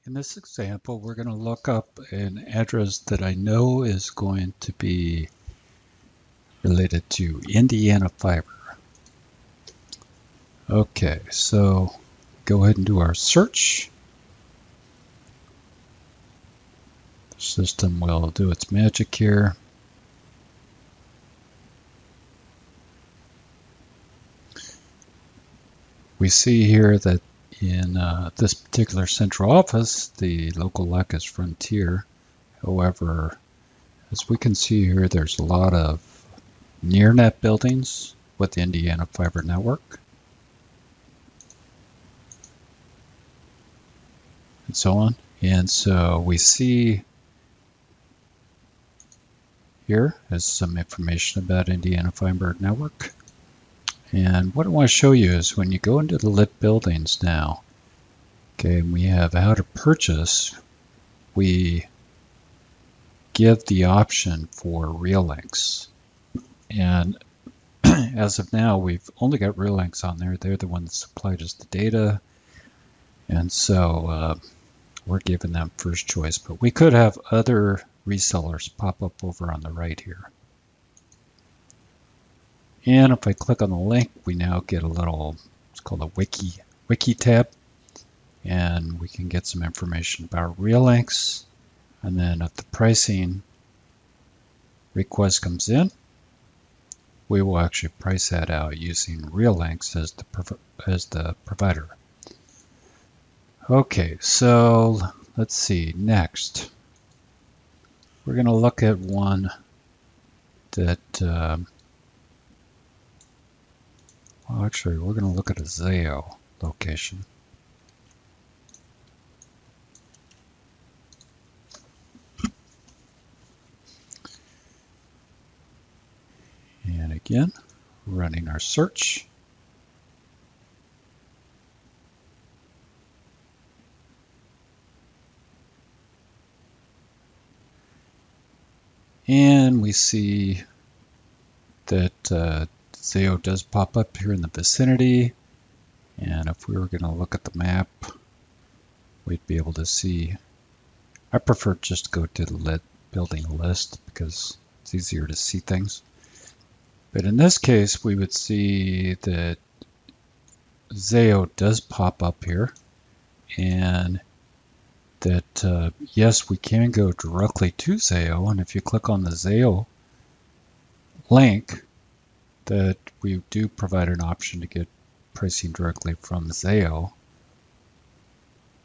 In this example, we're going to look up an address that I know is going to be related to Indiana Fiber. Okay, so go ahead and do our search. The system will do its magic here. We see here that in this particular central office, the local LEC is Frontier. However, as we can see here, there's a lot of near-net buildings with the Indiana Fiber network, and so on. And so we see here is some information about Indiana Fiber network. And what I want to show you is when you go into the lit buildings now, okay, and we have how to purchase, we give the option for real links. And as of now, we've only got real links on there. They're the ones that supplied us the data. And so we're giving them first choice, but we could have other resellers pop up over on the right here. And if I click on the link, we now get a little, it's called a wiki tab, and we can get some information about real links. And then if the pricing request comes in, we will actually price that out using real links as the provider. Okay, so let's see, next. We're going to look at one that, well, actually, we're going to look at a Zayo location. And again, running our search. And we see that Zayo does pop up here in the vicinity. And if we were going to look at the map, we'd be able to see. I prefer just to go to the lit building list because it's easier to see things. But in this case, we would see that Zayo does pop up here, and that yes, we can go directly to Zayo. And if you click on the Zayo link, that we do provide an option to get pricing directly from Zayo.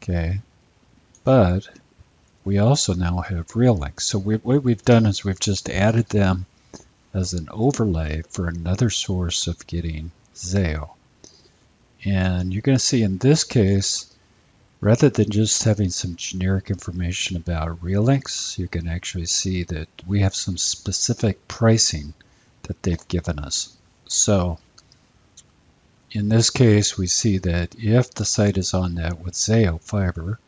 Okay, but we also now have real links. So what we've done is we've just added them as an overlay for another source of getting Zayo. And you're going to see in this case, rather than just having some generic information about real links, you can actually see that we have some specific pricing that they've given us. So in this case, we see that if the site is on net with Zayo Fiber,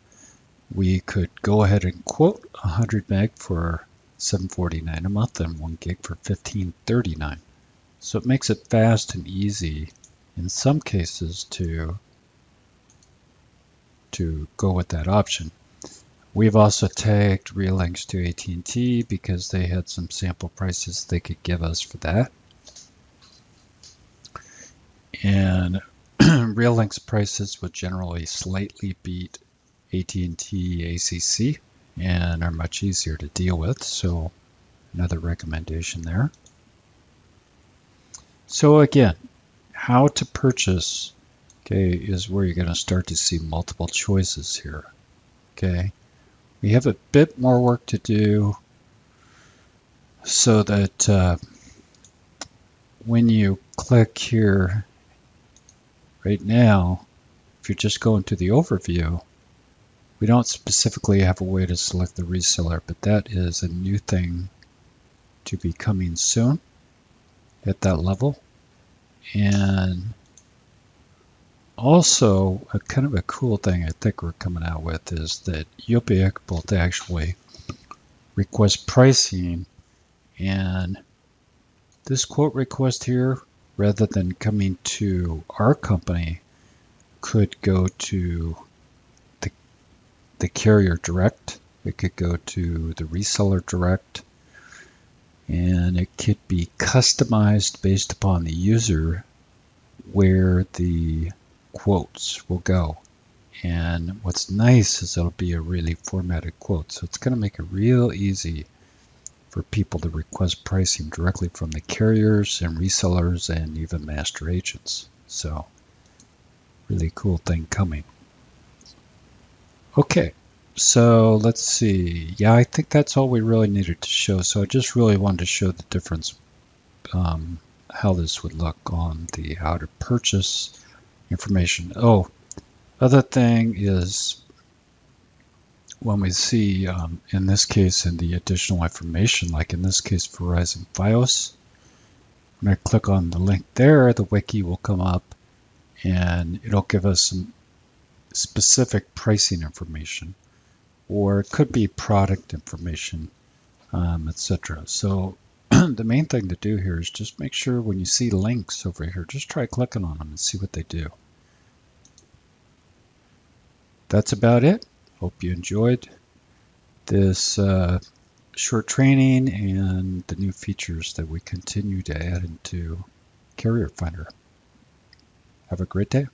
we could go ahead and quote 100 meg for $749 a month and 1 gig for $1539. So it makes it fast and easy in some cases to go with that option. We've also tagged real links to AT&T because they had some sample prices they could give us for that. And real links prices would generally slightly beat AT&T ACC and are much easier to deal with. So another recommendation there. So again, how to purchase, okay, is where you're going to start to see multiple choices here. Okay, we have a bit more work to do so that when you click here right now, if you're just going to the overview, we don't specifically have a way to select the reseller, but that is a new thing to be coming soon at that level. And also, a kind of a cool thing I think we're coming out with is that you'll be able to actually request pricing, and this quote request here, rather than coming to our company, could go to the the carrier direct. It could go to the reseller direct, and it could be customized based upon the user where the quotes will go. And what's nice is it'll be a really formatted quote. So it's going to make it real easy for people to request pricing directly from the carriers and resellers and even master agents. So really cool thing coming. Okay, so let's see. Yeah, I think that's all we really needed to show. So I just really wanted to show the difference, how this would look on the how to purchase information. Oh, other thing is when we see, in this case, in the additional information, like in this case, Verizon Fios, when I click on the link there, the wiki will come up and it'll give us some specific pricing information, or it could be product information, etc. So the main thing to do here is just make sure when you see links over here, just try clicking on them and see what they do. That's about it. Hope you enjoyed this short training and the new features that we continue to add into CarrierFinder. Have a great day.